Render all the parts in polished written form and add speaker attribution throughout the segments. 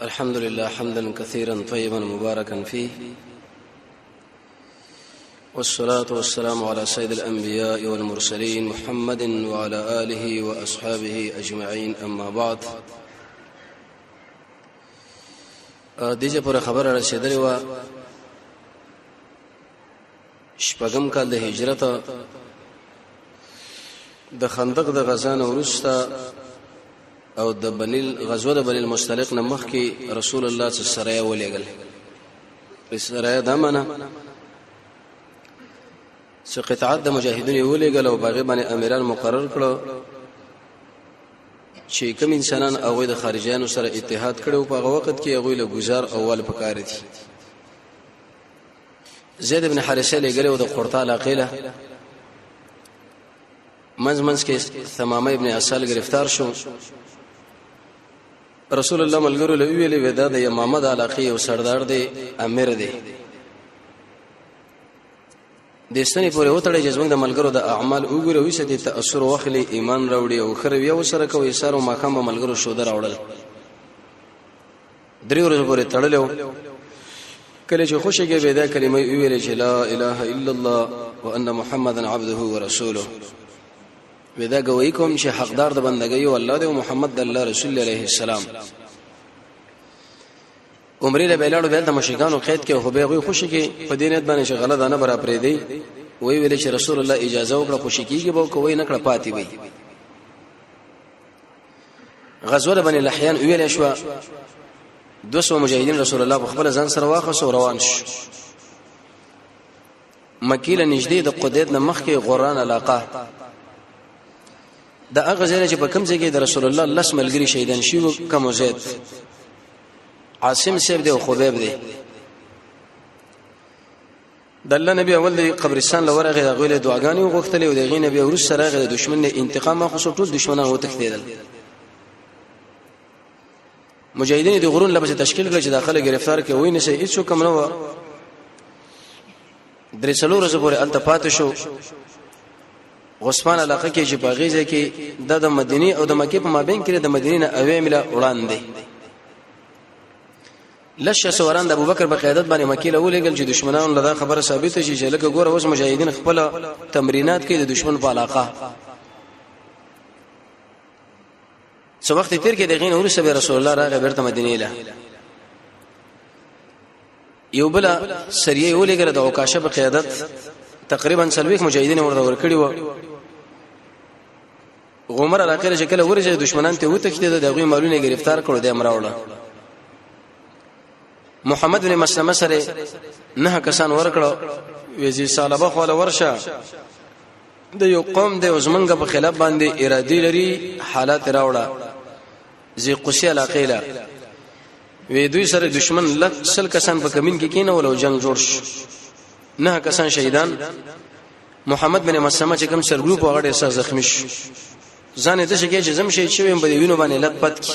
Speaker 1: الحمد لله حمدا كثيرا طيبا مباركا فيه، والصلاة والسلام على سيد الأنبياء والمرسلين محمد وعلى آله وأصحابه أجمعين. أما بعد، دیجه پر خبر رسیدلی و شپږم کال د هجرت د خندق د غزا نه وروسته او د غزوه د بني المستلق نه مخکې رسول الله صلی الله علیه و سلم ولېګل سره د امانه چې قطعات د مجاهدین ولېګل او باغې باندې امیران مقرر کړو چې کوم انسانان هغه د خارجيانو سره اتحاد کړو په هغه وخت کې هغه له گزار اول پکار دي. زید بن حارثه لګره او د قرطه علاقې له منځ کې ثمامه ابن اسال گرفتار شو. رسول الله ملګرو له ویلې ودا د یمامه د علاقې او سردار دی، امیر دی. د سنې پورې وتړې جزمن د ملګرو د اعمال وګوره وسه دي تاثر واخلي، ایمان راوړي او خروي او سره کوي سارو ماقام ملګرو شو دراوړل. درې ورځې پورې تړلو. کله چې خوشیږي به دا کلمه ویلې چې لا اله الا الله وان محمدن عبده ورسوله، ودا گوئی کوم چې حقدار د بندګۍ او الله د محمد الله رسول عليه السلام. عمره له بیلاړو د مشرکانو قید کې خو به غوي خوشي کې په دینت باندې شغله دانه برا پرې دی. وی ویل چې رسول الله اجازه وکړه خوشي کیږي به کوی نه کړه پاتې وي. غزوه بني لحيان ویل شو 200 مجاهدین رسول الله په خپل ځان سره واخص او روان شو. مکې له نږدې د قدید نه مخکې غوران علاقه د هغه ځای چې په کوم ځای کې د رسول الله لس ملګری شهیدان شو، کوم زید عاصم سیب دی او خبیب دی. د الله نبی اول دی قبرستان لورغه غوله دعاګانی وغوښتلې او دغه نبی ورس سره غو دشمن انتقام خو ټول دشمنان وتښتیدل. مجاهدین د غرون لبس تشکیل کړ چې داخله گرفتار کې وای نشي هیڅ کوم نه و. درې څلور ورځې پورې التفات شو. غصفان علاقه کې چې باغیزه کې د مدینه او د مکې په مابین کې د مدینه نه اویمله وړاندې لشه سوران د ابوبکر په قیادت باندې مکې له ولېګل چې دشمنانو لدا خبره ثابته شي چې لکه ګوره اوس مجاهدین خپل تمرینات کوي د دشمن په علاقه. څو وخت تیر کې دغه نور سره رسول الله راغی بیرته مدینه له یو بل سریه ولېګل د عکاشه په قیادت تقریبا 30 مجاهدین ورته ورکړي و. غمر علاقه چې کله ورجه دشمنان ته وتښتید دغه مالونه گرفتار کړو د امراوله. محمد بن مسلمه سره نه کسان ورکړو ویزي صالبه خو له ورشه د یو قوم د عثمانګه په خلاف باندې ارادي لري حالات راوړه. زی قصي علاقه له وی دوی سره دشمن لکسل کسان په کمین کې کینه ولو جنگ جوړ شو. نه کسان شهیدان. محمد بن مسلمه چې کوم سرګلو په غړې سره زخمی شو. ځان دې شګه چې زم شهید شوی په وینو باندې لټ پد کی.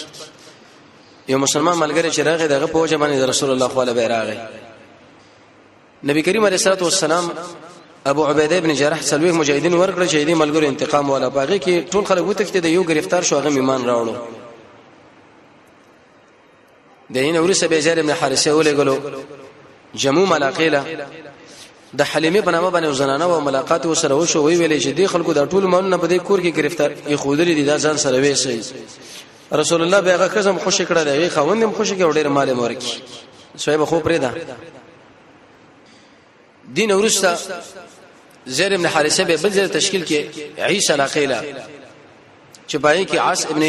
Speaker 1: یو مسلمان ملګری چې راغی دغه په وجه باندې رسول الله صلی الله علیه و راغی. نبی کریم علیه الصلاه والسلام ابو عبیده ابن جراح سلوی مجاهدین ورکړه چې دې ملګری انتقام ولا باغی کې ټول خلک وتښتید. یو گرفتار شو هغه ایمان راوړو. دینه ورسه به زید ابن حارثه ولېګلو جموم علاقه د حلیمه بنامه باندې زنانه او ملاقات وسره وشو. وی ویلې چې دې خلکو د ټول مالونه په دې کور کې گرفتار یې خودلې دي دا ځان سره وېسي. رسول الله بیغه قسم خوشی کړه دی خوندم خوشی کې ډېر مال مورکی صاحب خو پرې ده. دین ورسته زید ابن حارثه به بل ځای تشکیل کې عیسی علاقه چې پای کې عاص ابن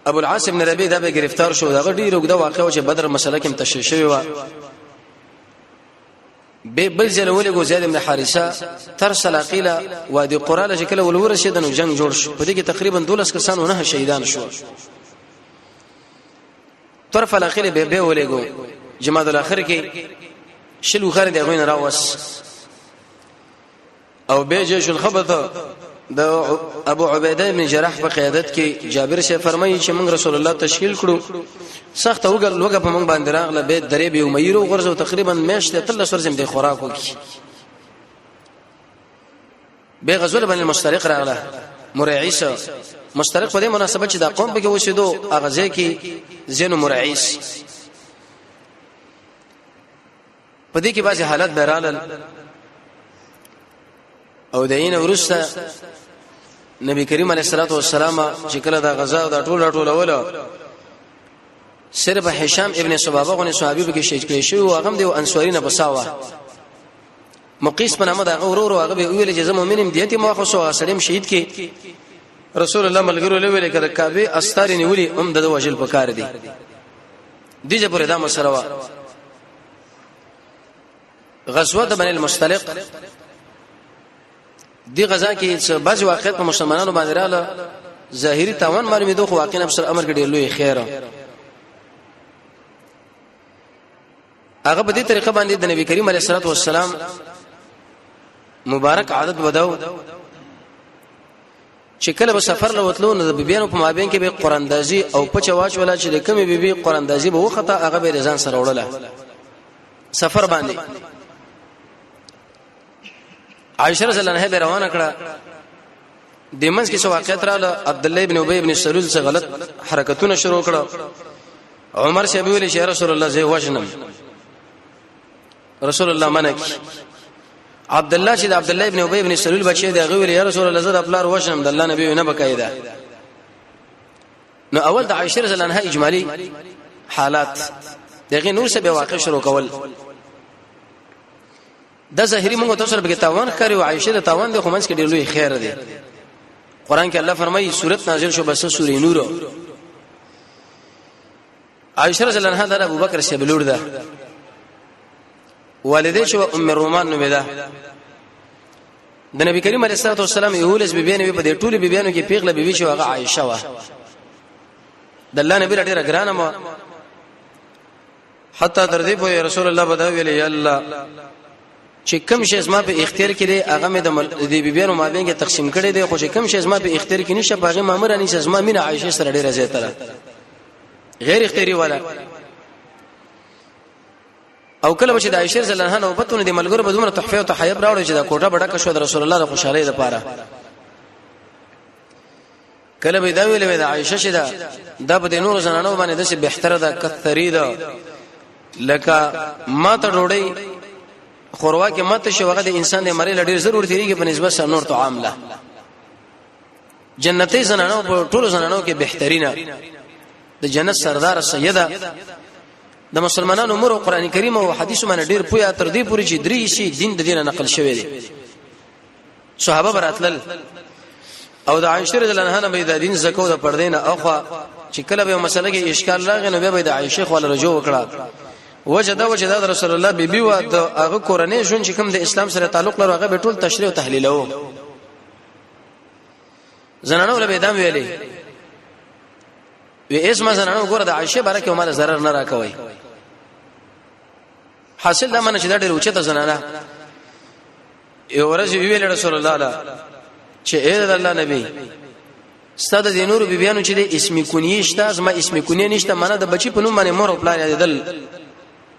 Speaker 1: ابو العاص ابن ربيع دا به گرفتار شو. دا ډېر وګړه واقع چې بدر مسله کې تشریح شوی و. به بل ځل ولګو زید ابن حارثه تر سلاقیلا وادي قراله شکل ولور شیدنو جنگ جوړ شو. په دې کې تقریبا 12 کسان نه شهیدان شو. طرف الاخر به ولګو جماعت الاخر کې شلو خالد غوین راوس او به جيش الخبث د ابو عبیده بن جراح په قیادت کې جابر شه فرمایي چې موږ رسول الله تشکیل کړو. سخت وګه په موږ باندې راغله به درې به امیرو غرزو تقریبا میاشته تل سرزم د خوراک وکي. به غزوه بن المستلق راغله مرعیسه مشترک په دې مناسبت چې دا قوم به کې وشیدو اغازه کې زینو مرعیس په دې کې بعضی حالات برالل او دین ورسته نبی کریم علیه الصلاه والسلام چې کله دا غزا او دا ټول ولا صرف هشام ابن صبابه غو صحابي به کې شهید کړي شو هغه د انصارینه بساوه مقیس په نامه دا غورور هغه به ویل چې زمو منیم دیته ماخصو سلیم شهید کې رسول الله ملګرو له ویل کړه کعبه استار نیولي هم د وجل پکار دي دیجه پر دا مسله وا غزوه د بنی المصطلق دی غزا کې بعض واقعیت په مسلمانانو باندې رااله ظاهري تاوان معلومېدو خو واقعا افسر امر کې ډېر لوی خیره هغه په دې طریقه باندې د نبی کریم علیه الصلاه والسلام مبارک عادت وداو چې کله به سفر لوتلو نو د بیبيانو په مابین کې به قراندازي او پچواچ ولا چې د کمی بیبي قراندازي به وخته هغه به رضان سره وړله سفر باندې عائشہ رضی الله عنها به روانه کړه د منځ کې څو واقعیت رااله عبد الله ابن ابي ابن سلول څخه غلط حرکتونه شروع کړه عمر شه ویل چې رسول الله زه وژنم رسول الله منک عبد الله چې عبد الله ابن ابي ابن سلول بچی دی غویل یا رسول الله زه خپل وژنم د الله نبی نه بقایده نو اول د عائشہ رضی الله عنها اجمالی حالات دغه نور څه به واقع شروع کول د ظاهري موږ تاسو سره به تاوان کوي او عائشه د تاوان د خمنس کې ډېر لوی خیر دی قران کې الله فرمایي سورۃ نازل شو بس سورې نور عائشه رضی الله عنها د ابو بکر شبلور ده والده شو ام رومان نو ده د نبی کریم علیه الصلاه والسلام یولس بیبیانو په دې ټول بیبیانو کې پیغله بیبي شو هغه عائشه وا د الله نبی ډېر ګرانه ما حتی تر دې په رسول الله بداوی ویل یا الله چې کوم شی زما په اختیار کې دی هغه مې د بیبيانو مابین کې تقسیم کړي دی خو چې کوم شی زما په اختیار کې نشه باغې مامور اني زما مینه عائشه سره ډیره زیاته غیر اختیاري والا او کله چې د عائشه رضی الله عنها نوبتونه د ملګرو په دومره تحفه او تحیب راوړل چې دا کوټه بډه کښو د رسول الله د خوشاله لپاره کله به دا ویلې د عائشه شدا د په نور زنانو باندې د څه بهتره ده کثری ده لکه ما ته ډوړی خوروا کې ماته شو هغه د انسان د مری لډیر ضرور تیریږي په نسبت سره نور طعام له جنتی زنانو په ټولو زنانو کې بهترینه د جنت سردار سیده د مسلمانانو امور او قران کریم او حدیث باندې ډیر پویا تر دې پوری چې درې شي دین د دینه نقل شوی دی صحابه براتل او د عائشه رضی الله عنها به د دین زکو د پردین اخوا چې کله به مسله کې اشکال راغی نو به د عائشه خو له رجوع وکړه وجدا رسول الله بیبي و د هغه کورنۍ ژوند چې کوم د اسلام سره تعلق لري هغه به ټول تشریح او تحلیلو زنانو له بيدام ویلي وی اسما زنانو ګوره د عائشه برکه مال zarar نه راکوي حاصل دا منه چې دا ډېر اوچته زنانه یو ورځ ویل رسول الله چې اې د الله نبی ستاده د نور بیبيانو چې د اسمی کونیه شته زما اسمی کونیه نشته منه د بچی په نوم باندې مور او پلان یادل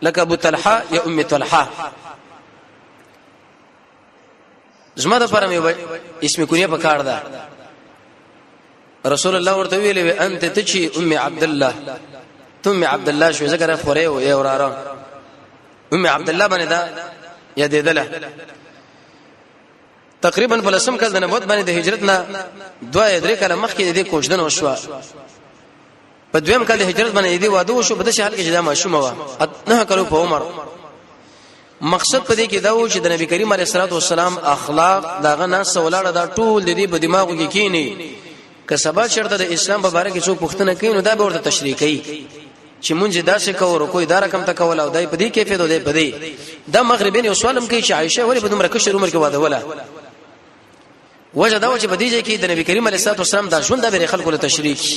Speaker 1: لکه ابو طلحه یا ام طلحه زما د پرمه اسم کونیه په کار ده رسول الله ورته ویلې انت تچی ام عبد الله ثم عبد الله شو ذکر خوره او اوراره ام عبد الله باندې دا یادېدله تقریبا په لسم کال د نبوت باندې د هجرت نه 2-3 کاله مخکې د کوشدن وشو په دویم کال د هجرت باندې دی واده وشو په داسې حال کې چې دا ماشومه و نه کلو په عمر مقصد په دې کې دا و چې د نبی کریم علیه الصلاه والسلام اخلاق داغه ناس ولاړه دا ټول د دې په دماغو کې کینی که سبا شرط د اسلام په اړه کې څوک پوښتنه کوي نو دا به ورته تشریح کوي چې مونږ داسې کوو کوئی دا رقم ته کول او دای په دې کیفیت او دای په دې دا مغربین یو سوالم کوي چې عائشه ولې په دومره کشر عمر کې واده ولا وجه دا و چې په دې کې د نبی کریم علیه الصلاه والسلام دا ژوند د بری خلکو له تشریح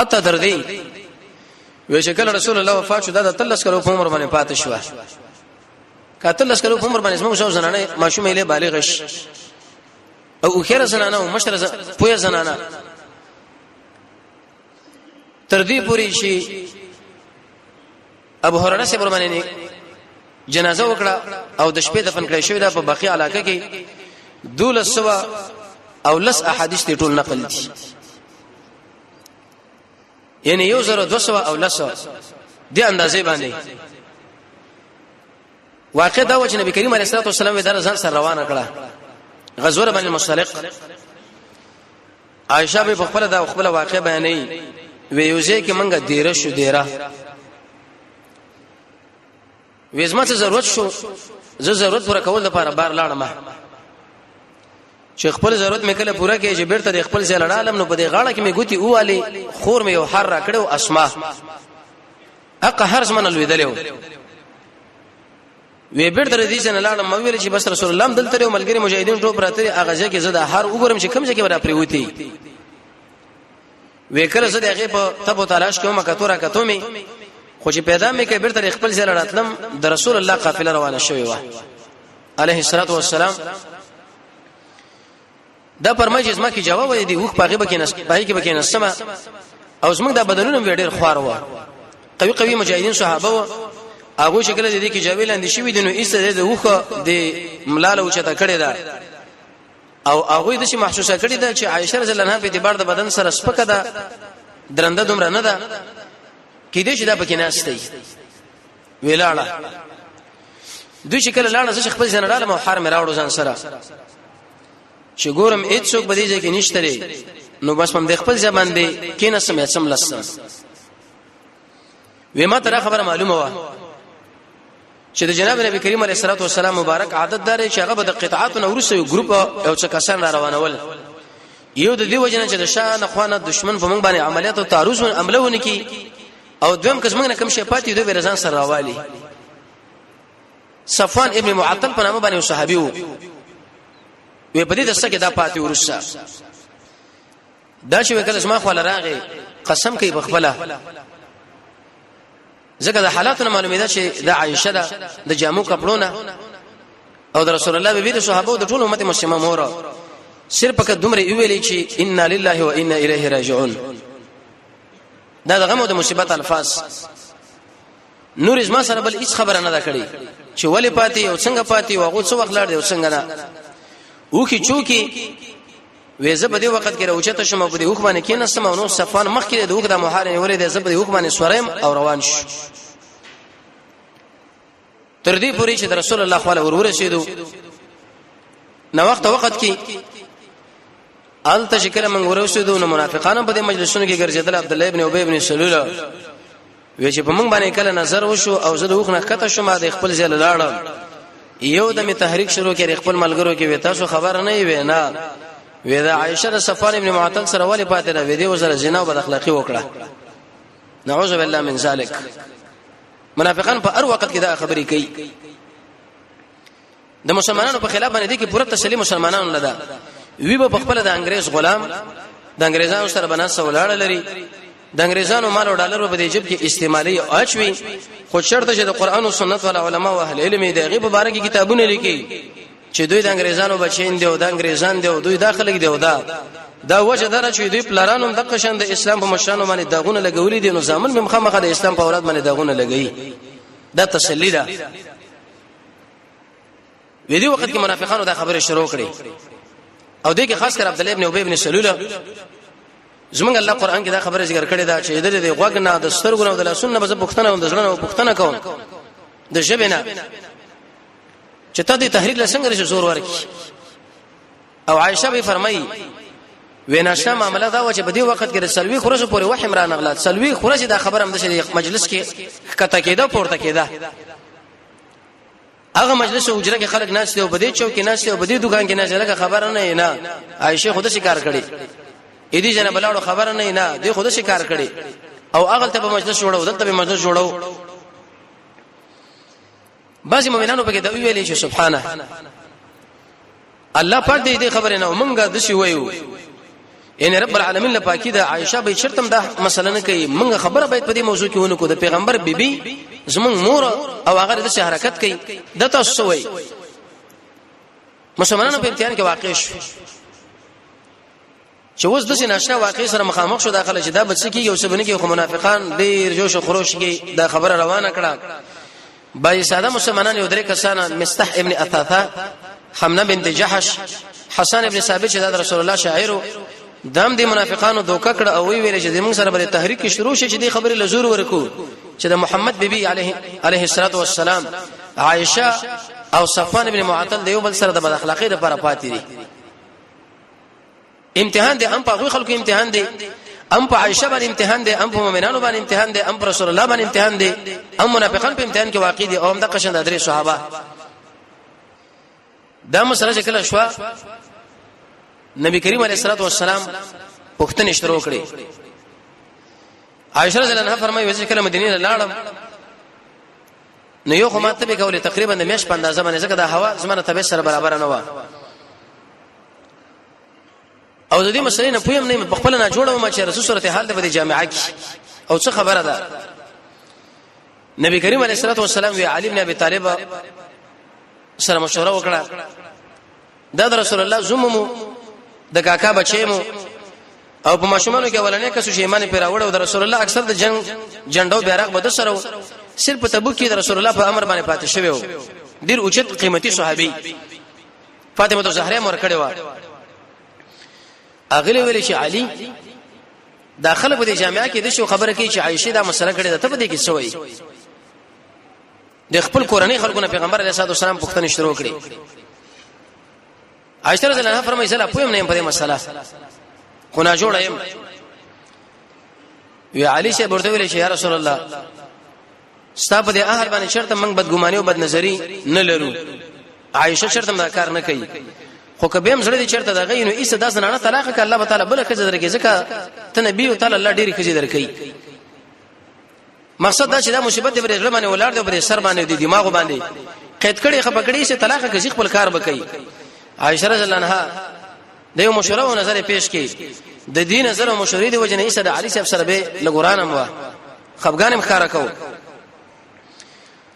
Speaker 1: حتی تر دې وشکل رسول الله وفات شو دا تلس کلو په عمر باندې پاتې شو کاتلس کلو په عمر باندې اسمه شو زنانه ماشومه له بالغ ش او خیر زنانه او مشر پوهه زنانه تر دې پوری شي ابو هريره سے برمانه جنازه وکړه او د شپې دفن کړی شو دا په بقیع علاقه کې 1200 او لس احادیث ته ټول نقل دي یعنی 1200 او لس دي اندازې باندې واقع دا و چې نبی کریم علیه الصلاه والسلام د ځان سره روانه کړه غزوه بن المصطلق عائشہ به خپل دا خپل واقع بیانې ویوځي کې منګه دیره شو دیره وېزما څه ضرورت شو زه ضرورت پوره کول لپاره بار لاړم چې خپل ضرورت مې کله پوره کړي چې بیرته د خپل ځای لړالم نو په دې غاړه کې مې ګوتی اوالي خور مې یو حر را کړو اسما اقه هرڅ من الویدلو وی بیرته دې څنګه لاړم مې ویل چې بس رسول الله دلته یو ملګری مجاهدین ټوپ راته هغه ځکه زده هر وګورم چې کوم ځای کې ورا پریوتی وکړه زه دغه په تبو تلاش کوم کتوره کتومي خو چې پیدا مې کې بیرته خپل ځای راتلم د رسول الله قافله روانه شوې و عليه الصلاه والسلام دا پرمای چې زما کې جواب دی وخ پاغه بکینس پای کې بکینس سما او زموږ د بدلونو ډېر خوار و قوي قوي مجاهدین صحابه و هغه شکل دي کې جویل اندې شوی دي نو ایسته د وخه د ملاله اوچته کړي دا او هغه د شي محسوسه کړي دا چې عائشه رضی الله عنها په اعتبار د بدن سره سپکه ده درنده دومره نه ده کې دې چې دا پکې ناشته ویلاړه دوی شکل لاړه چې خپل ځان رااله مو حرم راوړو ځان سره چې ګورم هیڅ څوک بدیږي کې نشته لري نو بس هم د خپل ځبان دی کینه سم لسم وېما تر خبره معلومه و چې د جناب نبی کریم علیه الصلاه والسلام مبارک عادت دار چې هغه د قطعات نو ورسې ګروپ او څه کسان را روانول یو د دې وجنه چې د شان اخوانه دشمن په موږ باندې عملیات او تعرض عملونه کی او دویم کس موږ نه کوم شي پاتې دوی برزان سره راوالي صفوان ابن معطل په نامه باندې صحابي وو وی په دې دسته کې دا پاتې ورسه دا چې وکړه اسما خو لراغه قسم کوي بخبله ځکه د حالاتونو معلومه ده چې د عائشه ده د جامو کپړونه او د رسول الله به د صحابه او د ټول امت مسلمه مور صرف که دومره ویلي چې ان لله و انا الیه راجعون دا د غم او د مصیبت الفاظ نور اسما سره بل هیڅ خبره نه ده کړې چې ولې پاتې او څنګه پاتې او هغه څو وخت لار دی او څنګه نه او کی چوکي وېزه په دې وخت کې راوچته شمه په دې وخت باندې کې نسم او نو صفان مخ کې د وخت د محارن ولې د زبې وخت باندې سورم او روان شو تر دې پوري چې رسول الله صلی الله علیه ورسېدو نو وخت کې ال تشکر من ورسېدو نو منافقانو په دې مجلسونو کې ګرځیدل عبد الله ابن ابي ابن سلول وی چې په موږ باندې کله نظر وشو او زه د وخت نه کته شوم د خپل ځای لاړم یو د می تحریک شروع کړي خپل ملګرو کې وتا سو خبر نه وي نه وې دا عائشه صفوان ابن معطل سره ولې پاتې نه وې دې وسره زنا او بد اخلاقی وکړه نعوذ بالله من ذلک منافقان په هر وخت کې دا خبرې کوي د مسلمانانو په خلاف باندې دي کې پوره تسلی مسلمانانو لدا وی په خپل د انګريز غلام د انګريزانو سره بناسه ولاړ لري د انګريزانو مال او ډالر په دې جيب کې استعمالي اچوي خو شرط چې د قران او سنت ول علماء او اهل علم دغه په باره کې کتابونه لیکي چې دوی د انګريزانو بچین دی او د انګريزان دی او دوی داخله دی او دا وجه دره چې دوی پلانانو د قشن د اسلام په مشرانو باندې داغونه لګولې دي نو ځامن به مخامخ د اسلام په اوراد باندې داغونه لګي دا تسلی ده وې دې وخت کې منافقانو دا خبره شروع کړې او دې کې خاص کر عبد الله ابن ابي ابن سلول زمونږ الله قران کې دا خبره ذکر کړې ده چې دې غوګ نه د سترګو نه د لاسونو به پښتنه او د ځړنه او پښتنه کوم د ژبنه چې ته دې تحریک لسنګ زور ورکی او عائشه به فرمایي ویناشته معاملہ دا و چې په دې وخت کې د سلوي خورش پورې وحی عمران اغلات سلوي خورش دا خبر هم د مجلس کې کته کېده پورته کېده هغه مجلس او حجره کې خلک ناس ته او بده چوک کې ناس ته او بده دکان کې ناس لکه خبر نه عائشه خود شکار کړي اې دې جن بلاړو خبر نه دې خود شکار کړي او هغه ته په مجلس جوړو دلته په مجلس جوړو بعضی مؤمنانو په کې دا ویلي چې سبحانه الله پاک دې خبره نه ومنګه د شي وایو ان رب العالمین له پاکی دا عائشه به شرطم دا مسله نه کوي موږ خبره باید په دې موضوع کې ونه کو د پیغمبر بیبي زمون مور او هغه د حرکت کوي د تاسو وای مسلمانانو په امتحان کې واقع شو چې اوس د ناشنا واقع سره مخامخ شو داخله چې دا بچ کیږي او سبنه کې خو منافقان ډیر جوش او خروش کې دا خبره روانه کړه بای ساده مسلمانان یو درې کسان مستح ابن اثاثه حمنه بنت جحش حسن ابن ثابت چې د رسول الله شاعر دام دي منافقانو دوکه کړه او ویل چې موږ سره به تحریک شروع شي چې د خبرې لزور ورکو چې د محمد بیبي علیه الصلاه والسلام عائشه او صفوان ابن معطل دیو بل سره د بد اخلاقی لپاره پاتې دي امتحان دي ام په خلکو امتحان دي ام په عائشه باندې امتحان دي ام په مؤمنانو باندې امتحان دي ام په رسول الله باندې امتحان دي ام منافقان په امتحان کې واقع دي او هم د قشند درې صحابه دا مسله چې کله شو نبی کریم علیه الصلاه والسلام پښتنه شروع کړي عائشه رضی الله عنها فرمایي چې کله مدینه لاړم نو یو خو ماته به کوله تقریبا د میش په اندازه باندې ځکه د هوا زمانه طبيعت سره برابر نه و او د دې مسلې نه پویم نه په خپل نه جوړم چې رسول صورت حال د جامعه کې او څه خبره ده نبی کریم علیه الصلاه والسلام وی علي بن ابي طالب سره مشوره وکړه د رسول الله زممو د کاکا بچیمو او په ماشومانو کې ولنه کسو شی ایمان پر راوړ او د رسول الله اکثر د جنگ جنډو بیرغ بده سره صرف تبوک کې د رسول الله په امر باندې پاتې شوی و ډیر اوچت قیمتي صحابي فاطمه الزهرا مور کړي و اغلی ویل چې علي داخله په جامعه کې د شو خبره کې چې عائشه دا مسله کړي ده ته په دې کې سوې د خپل قرآني خلکو نه پیغمبر علیه الصلاه والسلام پوښتنه شروع کړي عائشه رضی الله عنها فرمایي زلا پویم نه په دې مسله خو نه جوړایم وی علي شه ورته ویل چې یا رسول الله ستا په دې اهل باندې شرط موږ بدګماني او بدنظری نه لرو عائشه شرط ما کار نه کوي خو کبه هم زړه دې چرته دغه نو ایسه داس نه طلاق ک الله تعالی بل کزه درکې ځکه ته نبی تعالی الله ډېری کزه درکې مقصد دا چې دا مصیبت دې ورغله باندې ولار دې پر سر باندې دې دماغ باندې قید کړي خپکړي سه طلاق کزي خپل کار وکړي عائشه رضی الله عنها دیو مشوره او نظر پیش کړي د دین نظر او مشورې دی وجنه ایسه د علي صاحب سره به لګورانم وا خفغانم خاره کو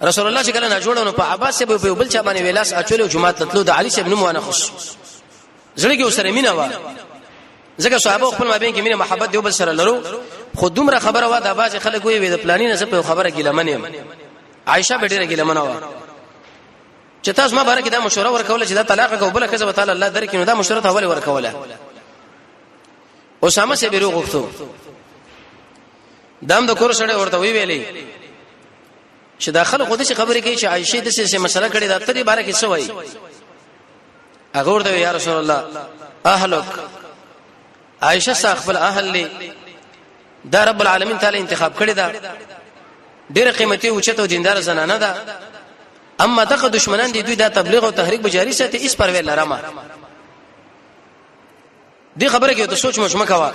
Speaker 1: رسول الله چې کله نه جوړونو په عباس به په بل چا باندې ویلاس اچول جمعه تطلو د علي صاحب نوم ونه خص زړه کې وسره مینا وا ځکه صحابه خپل مابین کې مینه محبت دی بل سره لرو خو دومره خبره وا د باز خلک وي د پلانینه نه په خبره کې لمنه عائشه به ډیره کې لمنه وا چې تاسو ما بارک دا مشوره ورکول چې دا طلاق کو بل کزه تعالی الله درکې نو دا مشوره ته ولې ورکوله اسامه سي بیرو غوښتو دام د کور سره ورته وی ویلې چې داخله خو دې خبرې کوي چې عائشه د څه مسله کړي دا ترې بارک څه وای هغه ورته یا رسول الله اهلک عائشه خپل اهل له دا رب العالمین تعالی انتخاب کړی دا ډېر قیمتي او چته دیندار زنانه ده اما دغه دشمنان دي دوی دا تبلیغ او تحریک بجاری ساتي اس پر ویل رحمه دی خبره کې ته سوچ مچ مکوا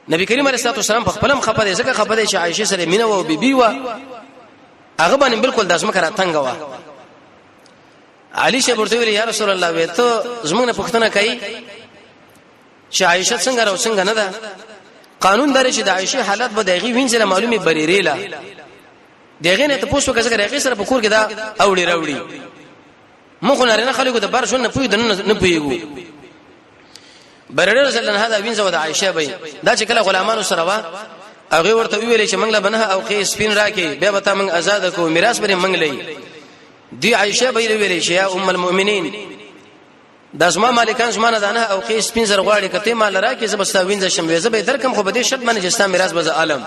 Speaker 1: نبی کریم علیه الصلاه والسلام په خپلم خپه ځکه خپه چې عائشه سره مینه او بیبي و هغه باندې بالکل داسمه کرا څنګه و علي شه ورته ویل یا رسول الله وې ته زمونږ پښتنه کوي چې عائشه څنګه راو څنګه نه ده قانون درې چې د عائشه حالت به دغه وینځله معلومه بریریلا دغه نه ته پوښتنه کوي چې هغه سره په کور کې دا اوړي راوړي مخ نه خلکو د بار شو نه پوي نه پويګو برره رسول الله دا وینځه د عائشه به دا چې کله غلامانو سره وا هغه ورته ویلې چې موږ له بنه او قیس سپین راکې به وتا موږ آزاد کو میراث بری موږ لې دی عائشه به ویلې چې یا ام المؤمنین د زما مالکان زمانه دانه او قیس سپین زر غواړي کته مال راکې زبستا وینځه شم زه به درکم خو به دې شرط باندې جستا میراث به عالم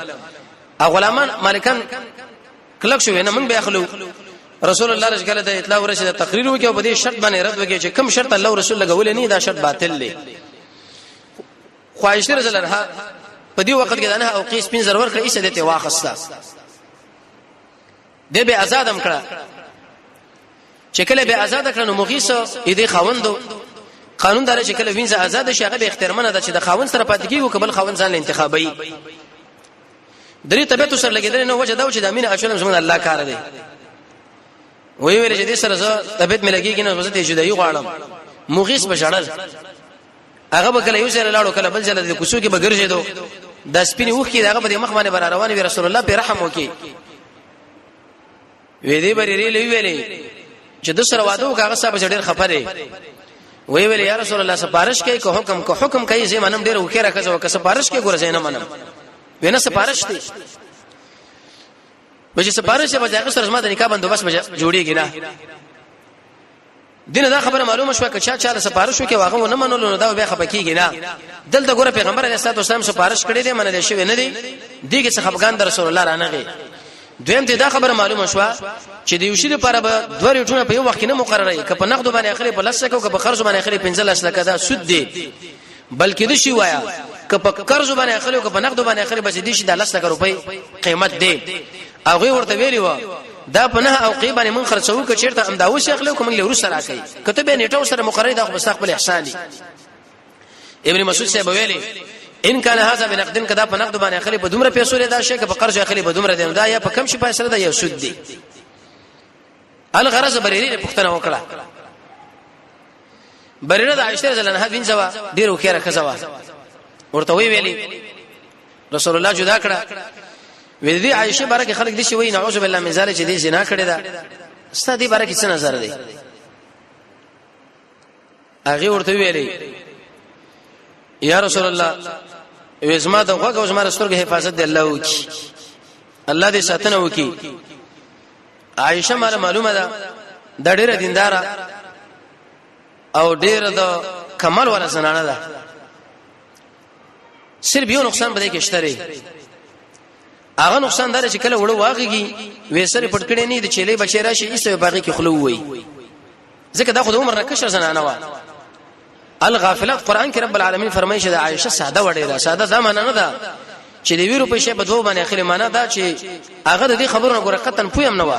Speaker 1: او غلامان مالکان کلک شو نه موږ به اخلو رسول الله رضی الله عنه اطلاع ورسید تقریر وکي او په دې شرط باندې رد وکي چې کوم شرط الله رسول لګول نه دا شرط باطل دی خواهش رسول الله په دې وخت کې دانه او قیس پین ضرور کړی څه دته واخستا دې به آزادم کړه چې کله به آزاد کړه نو مغیث دې خاوندو قانون دار چې کله وینځه آزاد شي هغه به اختیارمنه ده چې د خاوند سره پاتې کیږي قبل خاوند ځان انتخابي درې طبيعت سره لګیدل نو وجه دا چې د امین اشلم زمون الله کار دی وی ویل چې دې سره طبيعت مې لګیږي نو وزته جدایي غواړم مغیث بشړل هغه به کله یو سره لاړو کله بل ځل د کوڅو کې بغرځیدو د سپینې وخت کې هغه به مخ باندې بر روان وي رسول الله په رحم وکي وې دې بری لې ویلې چې د سره واده وکړه صاحب ډېر خپره وی ویل یا رسول الله سفارش کوي کو حکم کوي زه منم ډېر وکړه کزه وک سفارش کوي ګور زه نه منم وینه سفارش دي وجه سفارش به ځکه سره ما د نکاح بندوبست جوړیږي نه دینه دا خبره معلومه شوه کچا چاله سپارښت وکي واغه نه منلو نو دا به خپکیږي نه دلته ګوره پیغمبر علیه السلام سپارښت کړی دی منل شوی نه دی دیګه څخه خفقان در رسول الله رانغي دویم ته دا خبره معلومه شوه چې د یوشي لپاره به دوه ریټونه په یو وخت کې نه مقرره وي که په نقد باندې اخلي په لسکه او که په قرض باندې اخلي 15 لکه دا سود دی بلکې د شی وایا که په قرض باندې اخلي او که په نقد باندې اخلي بس دي شي د 10 روپۍ قیمت دی هغه ورته ویلی و دا په نه او قیمه باندې من خرڅو که چیرته امداوس اخلي کوم له ورس راکې کته به نیټو سره مقرره دا خو مستقبل احسان دي ابن مسعود صاحب ویلي ان کان هذا بنقد کدا په نقد باندې اخلي په دومره پیسو دا شي که په قرض اخلي په دومره دی دا یا په کم شي پیسې دا یو سود دی الغرض بریری پختنه وکړه بریره د عائشہ رضی الله عنها بنت زوا ډیرو خیره کزوا ورته ویلي رسول الله جدا کړه وې دې عائشہ بارکه خلک دي شي وای نعوذ بالله من ذلک چې دې زنا کړی دا ستاسو بارکه څه نظر دی هغه ورته ویلي یا رسول الله وزما د غوږ او زما رستورګه حفاظت دی الله وکي الله دې ساتنه وکي عائشہ مال معلومه ده د ډېر دیندار او ډېر د کمال ولا زنانه ده صرف یو نقصان بده کې شته هغه نقصان دار چې کله وړو واغږي وېسره پټکړې نه دي چيلې بچی راشي ایسته باقي کې خلو وي ځکه دا خو د عمر نکشر زنانه و الغافلات قران کې رب العالمین فرمایي چې د عائشه ساده وړه ده ساده زمانه نه ده چې د ویرو په شی په دوه باندې اخلي معنا دا چې هغه د دې خبرونو غره قطن پویم نه و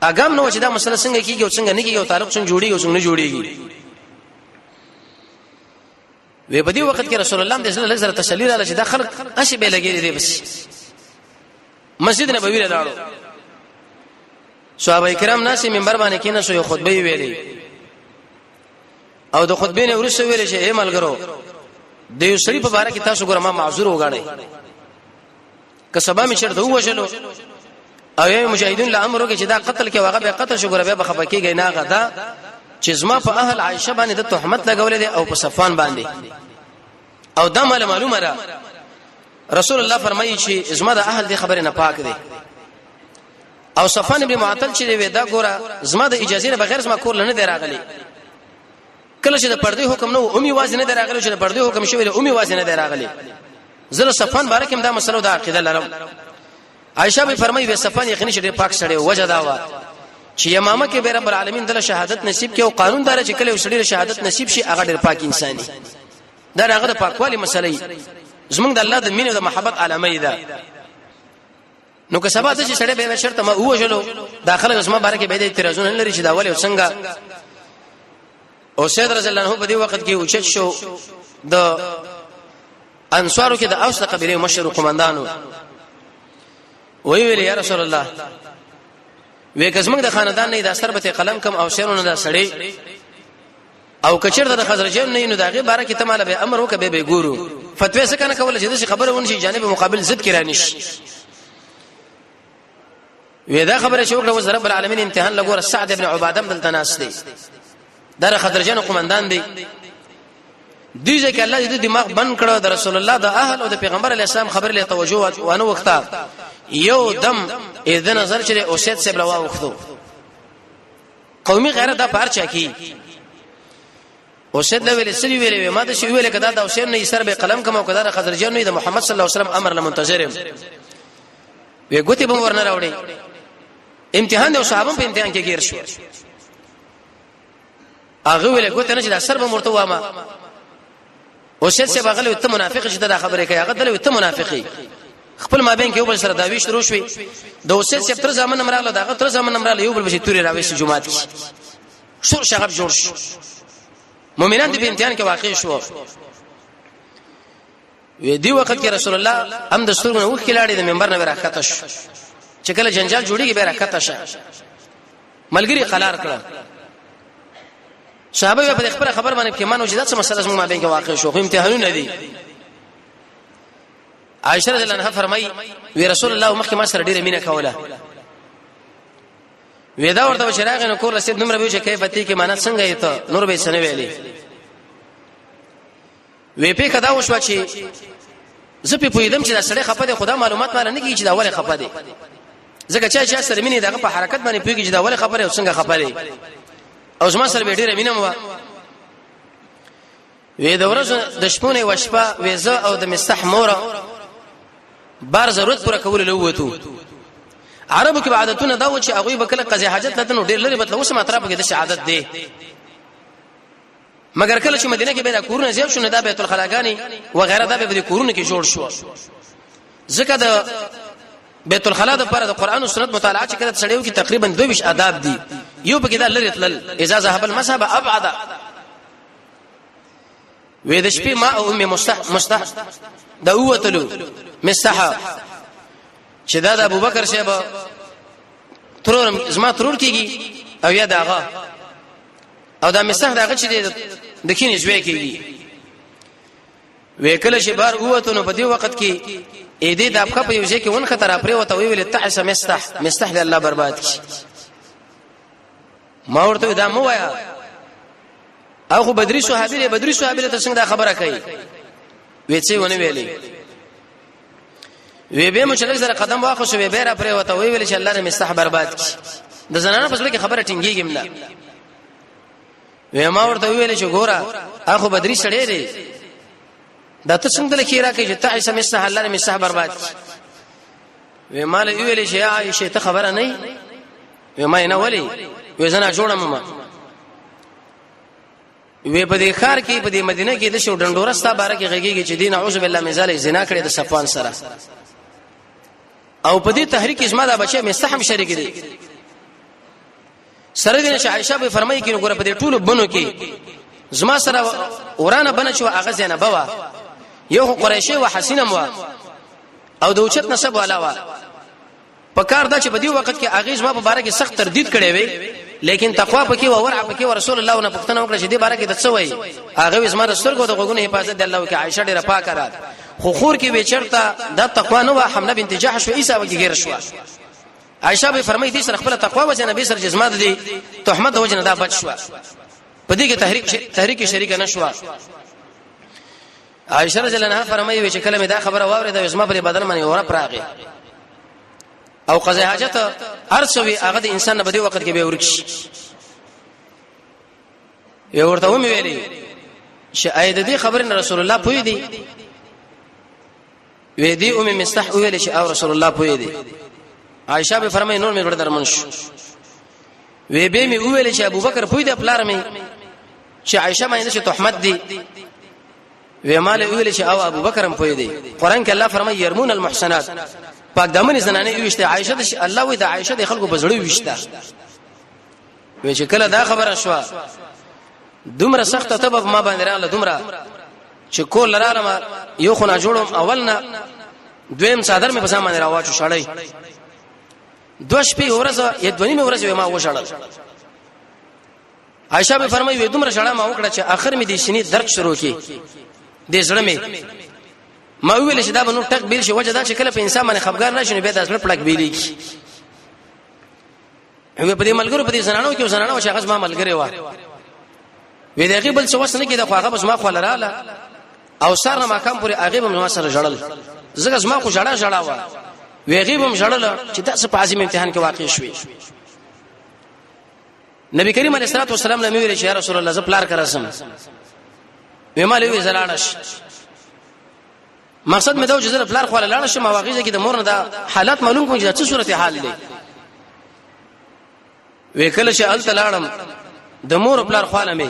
Speaker 1: اګام نو چې دا مسله څنګه کیږي او څنګه نه کیږي او تعلق څنګه جوړیږي او څنګه نه جوړیږي وې په دې وخت کې رسول الله د اسلام لږ تسلی رااله چې دا خلک اشي به لګي دي بس مسجد نبوي له لاړو صحابه کرام ناس منبر باندې کینې سو خطبه ویلې او د خطبې نه ورسره ویلې چې اے ملګرو د یو سړي په باره کې تاسو ګره ما معذور وګاڼئ که سبا می چرته وښلو او یې مجاهدین له امر وکړي چې دا قتل کې واغه به قتل شو ګره به خپکیږي نه غدا چې زما په اهل عائشه باندې د تهمت لګولې دي او په صفان باندې او دا معلومه ده رسول الله فرمایي چې زما د اهل دي خبره نه پاک دي او صفان ابن معطل چې وی دا ګوره زما د اجازه نه بغیر زما کور لنه دی راغلي کله چې د پردې حکم نو اومي وازنه دی راغلی چې د پردې حکم شوی له اومي وازنه دی راغلی زله صفان بارکم دا مسله د عقیده لرم عائشہ به فرمایي وی صفان یقیني چې پاک سره وجه دا و چې امامه کې به رب العالمین د شهادت نصیب کې او قانون دار چې کله وسړي شهادت نصیب شي هغه ډېر پاک انساني دا هغه د پاکوالي مسلې زمونږ د الله د مینې او د محبت علامه ده نو که سبا چې سړی به شرط ما وښلو داخله اسمه بارکه به د اعتراضونه لري چې دا ولې څنګه او سید رضی الله عنه په دې وخت کې اوچت شو د انصارو کې د اوس قبيله مشر قومندانو وی یا رسول الله وې کزمنګ د خاندان نه د سربته قلم کم او شیرونه د سړی او کچر د خزرجین نه نو دغه بارکه تماله به امر وکبه به ګورو فتوی څنګه کول چې د خبره ونشي جانب مقابل ضد کې رانیش ودا خبره شو کړه رب العالمین امتحان لګور سعد ابن عباده بن تناس دی در خضرجن قومندان دی دیږي کې الله دې دماغ بند کړو د رسول الله د اهل او د پیغمبر علی السلام خبر له توجه وانه وخته یو دم اذ نظر چې اوسید سیب لوا وختو قومي غیرت دا پارچا کی اوسید له ویل سری ویل ما د شی ویل کدا د اوسید نه سر به قلم کوم او کدا د خضرجن نه د محمد صلی الله علیه وسلم امر لمنتظرم وی ګوتی به ورنه راوړي امتحان د صحابه په امتحان کې گیر شو هغه ویل ګوت نه چې د سر به مرته وامه او شه څه بغل ته منافق چې دا خبره کوي هغه دلته ته منافقي خپل مابین کې یو بل سره داوی شروع شوي د اوسه چې تر ځامن امراله دا تر ځامن امراله یو بل بشي توري راوي شي جمعات کې شور شغب جوړ شو مؤمنان دې په امتحان کې واقع شو وی دی وخت کې رسول الله هم د ستورو وخت کې لاړې د منبر نه راکته شو چې کله جنجال جوړیږي به راکته شه ملګری قلار کړه صحابه په خبره خبر باندې کې مانو چې دا څه مسله زموږ مابین کې واقع شو خو امتحانونه دي عائشہ رضی الله عنها فرمایي وی رسول الله مخکې ما سره ډیره مینه کوله ودا ورته شراغ نو کور رسید نمبر به چې کیفیت کې معنا څنګه ایته نور به سنوي ویلي وی په کدا وشو چې زه په پویدم چې دا سړی خپه دي خدا معلومات مال نه کیږي چې دا ولې خپه دي ځکه چې سره مینه دغه په حرکت باندې پویږي چې دا ولې خبره او څنګه خبره او زما سره ډیره مینه مو وې د ورځ د شپونه وشپه وېزه او د مستح مور بار ضرورت پوره کول له وته عربو کې عادتونه دا و چې هغه به کله قضیه حاجت لته نو ډیر لري بدله اوس ماتره په کې د عادت دی مګر کله چې مدینه کې به دا کورونه زیات شونه دا بیت الخلاګانی و غیره دا به د کورونه کې جوړ شو ځکه د بیت الخلا د پر د قران او سنت مطالعه چې کړه سړیو کې تقریبا 22 آداب دي یو په کې دا لري تل اذا ذهب المذهب ابعد وې د شپې ما او ام مستح دا اوتلو مستح چې دا د ابوبکر صاحب ترور زما ترور کیږي او یا داغه او دا مستح داغه چې د کینې جوړ کیږي وکله چې بار اوته نو په دې وخت کې اې دې د افخه په یو ځای کې ون خطر پرې وته ویل تحس مستح له الله برباد کی ما ورته دا مو وایا او خو بدري صحابي ته څنګه دا خبره کوي وېڅې ونه ویلې وی به مشرک سره قدم واخو شو به را پرې وته ویل چې الله نه مستح برباد کی د زنانه په څیر کې خبره ټینګيږي مله وی ما ورته ویل چې ګوره اخو بدري سړی دی دا ته څنګه لکه راکې چې تعیس مستح الله نه مستح برباد کی وی مال ویل چې یا عائشه ته خبره نه وی ما نه ولي وی زنه جوړم ما وی په دې خار کې په دې مدینه کې د شو ډنډورستا باره کې غږیږي چې دین اعوذ بالله من ذلک زنا کړي د صفوان سره او په دې تحریک اسما دا بچي مستحم شریک دي سره دې عائشه به فرمایي کې ګوره په دې ټولو بنو کې زما سره ورانه بنه شو هغه زینب وا یو قریشه و حسینه مو او د اوچت نسب والا وا په کار دا چې په دې وخت کې هغه زما په باره کې سخت تردید کړي وي لیکن تقوا پکې او ورع پکې او رسول الله نه پښتنه وکړه چې دې باره کې د څه وای هغه زما رسولګو د غوګونو حفاظت د الله کې عائشه ډیره پاکه را خو خور کې به چرته د تقوا نه و حمله بنت جحش و عیسی وګ غیر شو عائشه به فرمایي دې سره خپل تقوا وجه نبی سره جسمه دي تهمت وجه نه دا بچ شو په دې کې تحریک شریک نه شو عائشه رضی الله عنها فرمایي چې کله مې دا خبره واورېده اسما پر بدل منی اور پراغه او قضا حاجت ارسوي هغه د انسان په دې وخت کې به ورکشي یو ورته ومه ویلي چې اې د دې خبرن رسول الله پوي دي وې دې ام مستح ویل چې او رسول الله پوي دي عائشه به فرمایي نور مې ورته درمن شو وې به مې ویل چې ابوبکر پوي دي پلار مې چې عائشه مې نشه تهمت دي وې مال ویل چې او ابوبکر هم پوي دي قران کې الله فرمایي يرمون المحسنات پاک دمن زنانه ویشته عائشه د الله وې د عائشه د خلکو بزړی ویشته وې چې کله دا خبره شو دومره سخت ته په ما باندې رااله دومره چې کول لرالم یو خو نه جوړم اولنا دویم صادر مې په سامان راواچو شړای دوه شپې ورځ یا دونی مې ورځ ما وشړل عائشه به فرمایي دومره شړا ما وکړه چې اخر مې د شینی درد شروع کی د زړه مې ما ویل چې دا بنو ټک بیل شي وجه دا چې کله په انسان باندې خفګان راشي به د ځړ پړک بیلی کی هغه په دې ملګرو په دې زنانو کې زنانو چې هغه ما ملګری و وې دغه بل څه وسنه کې د خواغه بس ما خو لراله او سره ما کم پورې هغه به ما سره جړل زګز ما خو جړا و ویغه به جړل چې تاسو په عظیم امتحان کې واقع شوي نبی کریم علیه الصلاه والسلام له ویل چې یا رسول الله ز پلار کراسم وې مالې وې زلاړش مقصد مې دا چې زره پلار خو لاړ شم واغې کې د مور نه دا حالات معلوم کوم چې څه صورت حال دی وکله چې ال تلاړم د مور پلار خو نه مې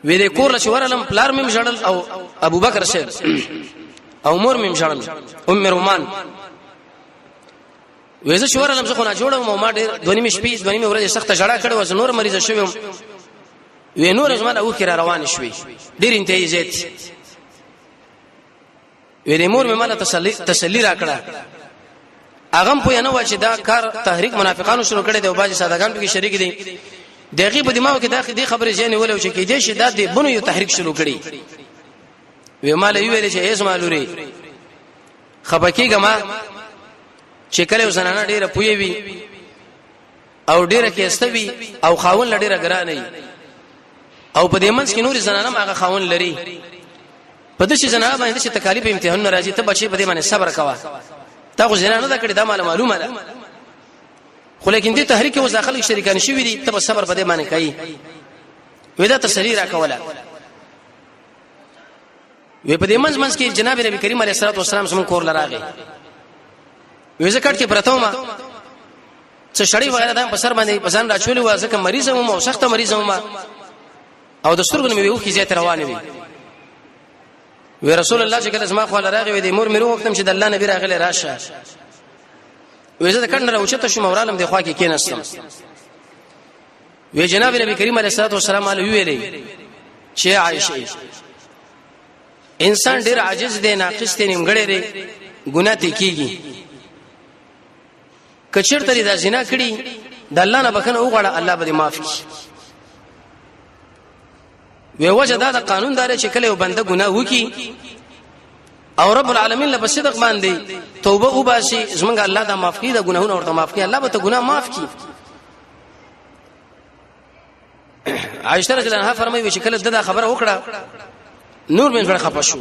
Speaker 1: وې د کور لچ ورلم پلار مې مشړل او ابو بکر شه او مور مې مشړل ام رومان وېزه شورلم څه خو نه جوړم ما ډېر دونی مې شپې دونی مې ورځ سخت جړه کړو وس نور مریض شوم وې نور زما او کړه روان شوې ډېر انتهایی زیات وې مور مې مال تسلی را کړه اغم په نه و چې دا کار تحریک منافقانو شروع کړي دی او باج سادهګان کې شریک دي دغه په دماغ کې دا خبره ځنه ولې چې کې دې شدت دی بنو یو تحریک شروع کړي وې مال ویل چې ایس مالوري خپکیګه ما چې کله وسنانه ډیره پوي وي او ډیره کېستوي او خاون لډیره ګرانه او په دې منځ کې نور زنانه هغه خاون لري په دې چې زنانه باندې چې تکالیف امتحان راځي ته بچي په دې باندې صبر کوا تا خو زنانه دا کړی دا معلومه ده خو لیکن دې تحریک او داخل شریکان شوی دي ته صبر په دې باندې کوي ودا تسلی را کوله وی په دې منځ کې جناب نبی کریم علیه الصلاه والسلام سم کور لراغه وی زکات کې پرتاوما څه شړې وغیرہ د پسر باندې پسان را چولې و ځکه مریض هم او سخت مریض هم او د سترګو مې وو کې زیات روانه وي وی رسول الله چې کله زما خو لراغه وی د مور مې وختم چې د الله نبی راغله راشه وی زه د کڼ راوچته شم اورالم د خوا کې کېناستم وی جناب نبی کریم علیه الصلاه والسلام علیه ویلې چې عائشه انسان ډیر عاجز دی ناقص دی نیمګړی دی ګناه ته کیږي کچرته دا زنا کړي د الله نه بخنه وغواړه الله به معاف کړي وی وجه دا د قانون دار چې کله یو بنده ګناه وکي او رب العالمین له صدق باندې توبه وباسي زمونږ الله دا معاف کړي دا ګناهونه ورته معاف کړي الله به ته ګناه معاف کړي عائشہ رضی الله عنها فرمایي چې کله دا خبره وکړه نور من غړ خپه شو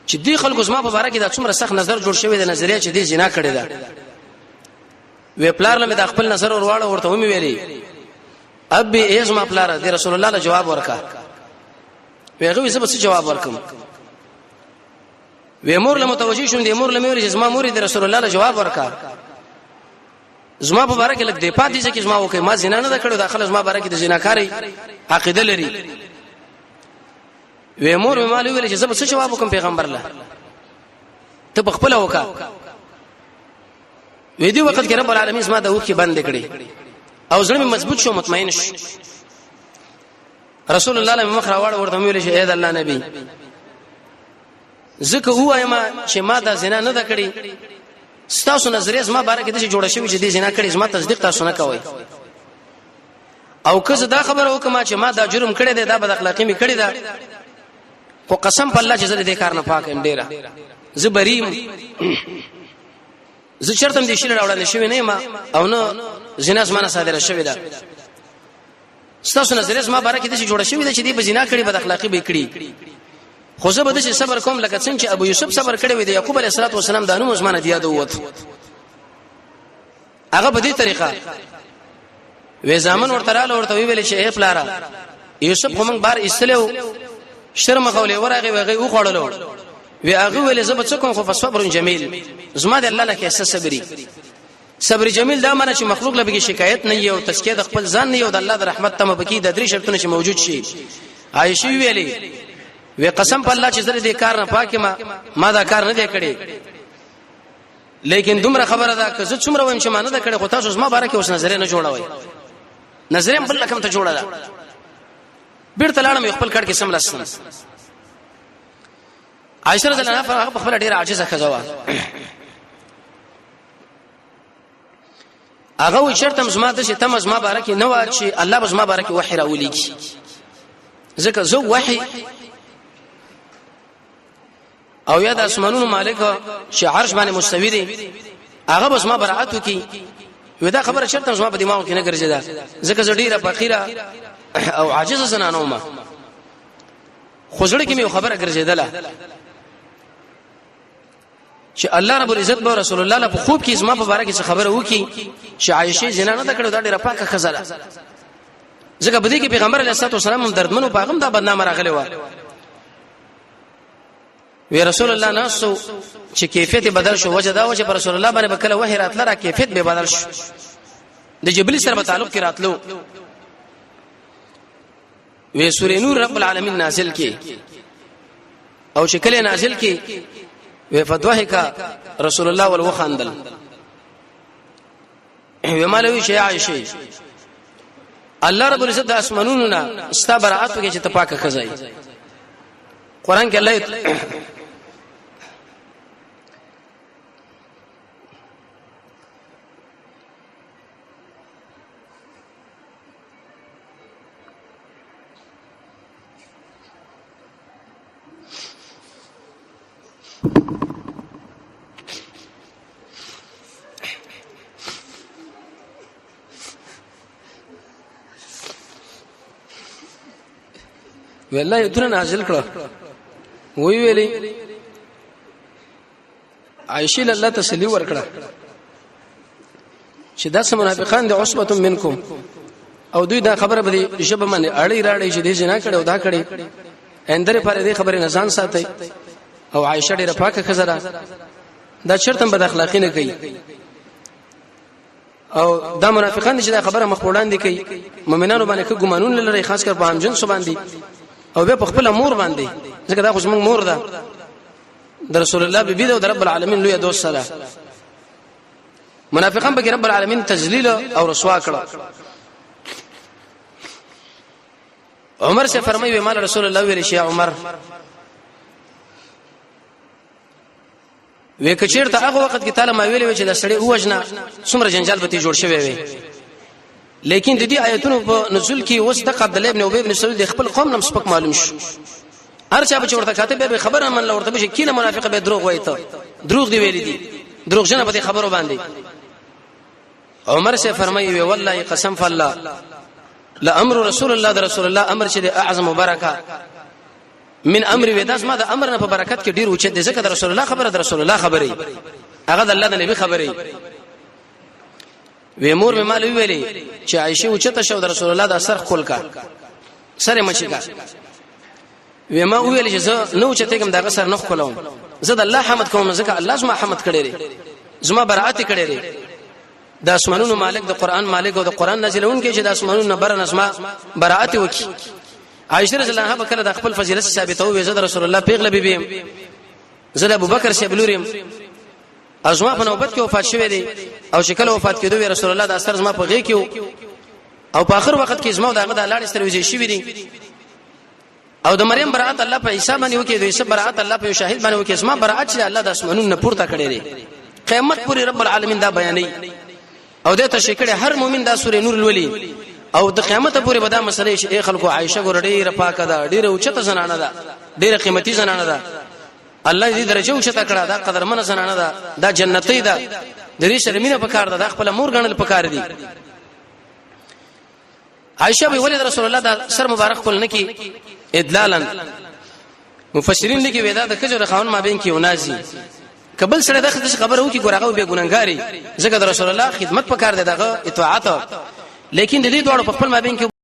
Speaker 1: چې دی خلکو زما په باره کې دا څومره سخت نظر جوړ شوی د نظریه چې دی زنا کړی دا وی پلار له د خپل نظر ورواړه ورته ومي ویلي ابي ایز ما پلار دی رسول الله له جواب ورکا ویغه یې څه جواب ورکم وی مور له متوجي شوم دی مور له مې زما مور دی رسول الله له جواب ورکا زما په باره کې لګ دی پاتې چې زما وکي ما زنا نه کړو داخله زما باره کې د زناکاری عقیده لري وی مور مې مالو ویل چې زه څه جواب وکم پیغمبر له ته بخپل وکا وی دی وخت کې رب العالمین زما د وکي بند کړي او زړه مې مضبوط شو مطمئن شو رسول الله له مخ راوړ ورته ویل چې اې د الله نبی زکه وایم چې ما دا زنا نه کړی ستاسو نظریه زما باره کې د جوړه شوی چې دې زنا کړی زما تصدیق تاسو نه کوي او که زه دا خبره وکم چې ما دا جرم کړی دی دا بد اخلاقی می کړی دا خو قسم په الله چې زه دې کار نه پاک ام ډیره زه بریم زه چرته دې شیل راوړل شوی نه ما او نو زنا زما صادره شوی دا ستاسو نظریه زما باره کې د جوړه شوی دی چې دې زنا کړی بد اخلاقی به کړی خو زه به د صبر کوم لکه څنګه چې ابو یوسف صبر کړی وي د یعقوب علیه السلام د انو عثمان دی یاد ووت هغه په دې طریقه وې زامن ورته ویل چې اے پلارا یوسف هم بار استلو شرم غولې ورغه وغه و خړلو وی هغه ویل زه به څه کوم خو صبر جمیل زما د الله له کې صبر جمیل دا معنی چې مخلوق لبه شکایت نه یو تزکیه د خپل ځان نه یو د الله د رحمت تم بکی د درې شرطونه چې موجود شي عائشہ ویلي وی قسم په الله چې زره دې کار نه پاکه ما دا کار نه دی کړی لیکن دومره خبره ده که زه څومره وایم چې ما نه دا کړی خو تاسو زما باره کې اوس نظر نه جوړوي نظر هم بل لکم ته جوړه ده بیرته لاړم خپل کړ کې سم لسم عائشہ رضی الله عنها په خپل ډیر عاجزه خزوا هغه و شرطم زما د چې تم زما باره کې نه و چې الله به زما باره کې وحی راولېږي ځکه زه وحی او یا د اسمانونو مالک چې عرش باندې مستوی دی هغه بس ما برائت کی ودا خبره شرط زما په دماغ کې نه ګرځیدا ځکه زړه فقیره او عاجز زنانو ما خوځړه کې مې خبره ګرځیدله چې الله رب العزت به رسول الله له خوب کې زما په باره کې خبره وکي چې عائشه زنا نه کړو دا ډیره پاکه خزاله ځکه بده کې پیغمبر علیه الصلاه والسلام دردمنو پاغم دا بدنامه راغلی و وی رسول الله ناسو چې کیفیت بدل شو وجه دا و چې رسول الله باندې بکله وحی راتله را کیفیت به بدل شو د جبرئیل سره په تعلق کې راتلو وی سورې نور رب العالمین نازل کې او چې کله نازل کې وی فتوحک رسول الله والوخندل وی مالوی شی عائشه الله رب العزت د اسمانونو نه استبرات کې چې تپاکه خزای قران کې الله والله یتونه نازل کړه وی ویلې عائشہ الله تسلی ورکړه چې داس منافقان دي عصبه منکم او دوی دا خبره به جبه باندې اړي راړي چې دې جنا کړي او دا کړي اندره پر دې خبره نه ځان ساتي او عائشه ډیره پاکه خزره دا چرته بد اخلاقی نه کوي او دا منافقان چې دا خبره مخ وړاندې کوي مؤمنانو باندې کوم ګمانون لري خاص کر په هم جنس باندې او به په خپل مور باندې ځکه دا خو زموږ مور ده د رسول الله بیبي ده او د رب العالمین لوی دوست سره منافقان به رب العالمین تذلیل او رسوا کړه عمر سے فرمایي مال رسول الله ویل شي عمر وې کچیر ته هغه وخت کې تعالی ما ویلې چې دا سړی اوجنا څومره جنجال به تی جوړ شوی وي لیکن د دې آیتونو په نزول کې اوس د عبد الله ابن ابي ابن سعود د خپل قوم نم سپک معلوم شو هر چا به ورته کاته به خبره من لورته به کینه منافق به دروغ وایي ته دروغ دی ویلې دي دروغ جن به خبرو باندې عمر سے فرمایي والله قسم فالله لامر رسول الله د رسول الله امر چې اعظم برکه من امر وداس ما د امر نه په برکت کې ډیر اوچت دي ځکه د رسول الله خبره د رسول الله خبري هغه د الله د نبی خبري و مور به مال ویلې چې عائشه اوچته شو د رسول الله د سر خپل کا سره مچی کا و ما ویلې چې زه نو چته کوم دغه سر نه خپلوم زه د الله حمد کوم ځکه الله زما حمد کړي زما برائت کړي د اسمانونو مالک د قران مالک او د قران نازلون کې چې د اسمانونو نه بر نسما برائت وکي عائشه رضی الله عنها بکره د خپل فضیلت ثابتو وي زه رسول الله پیغله بیبي زه ابو بکر شبلورم ازما په نوبت کې وفات شوه دي او شکل وفات کېدو وي رسول الله د اثر زما په غي کې او په اخر وخت کې زما دغه د لاړ ستروي شي دي او د مریم برائت الله په حساب باندې وکي د حساب برائت الله په شاهد باندې وکي زما برائت چې الله د اسمانونو نه پورته کړي دي قیامت پورې رب العالمین دا بیانې او د ته شکړه هر مؤمن دا سورې نور لولي او د قیامت پورې به دا مسلې شي خلکو عائشه ګور ډیره پاکه ده ډیره اوچته زنانه ده ډیره قیمتي زنانه ده الله دې درجه اوچته کړه دا قدرمن زنانه ده دا جنتی ده د دې شرمینه پکار ده خپل مور غنل پکار دي عائشه به ولید رسول الله دا سر مبارک کول نکي ادلالا مفسرین لیکي ودا د کجره خاون ما بین کې ونازي قبل سره د خبره وکي ګورغه به ګونګاري ځکه د رسول الله خدمت پکار ده دغه اطاعت لیکن د دې دوړو په خپل ما بین کې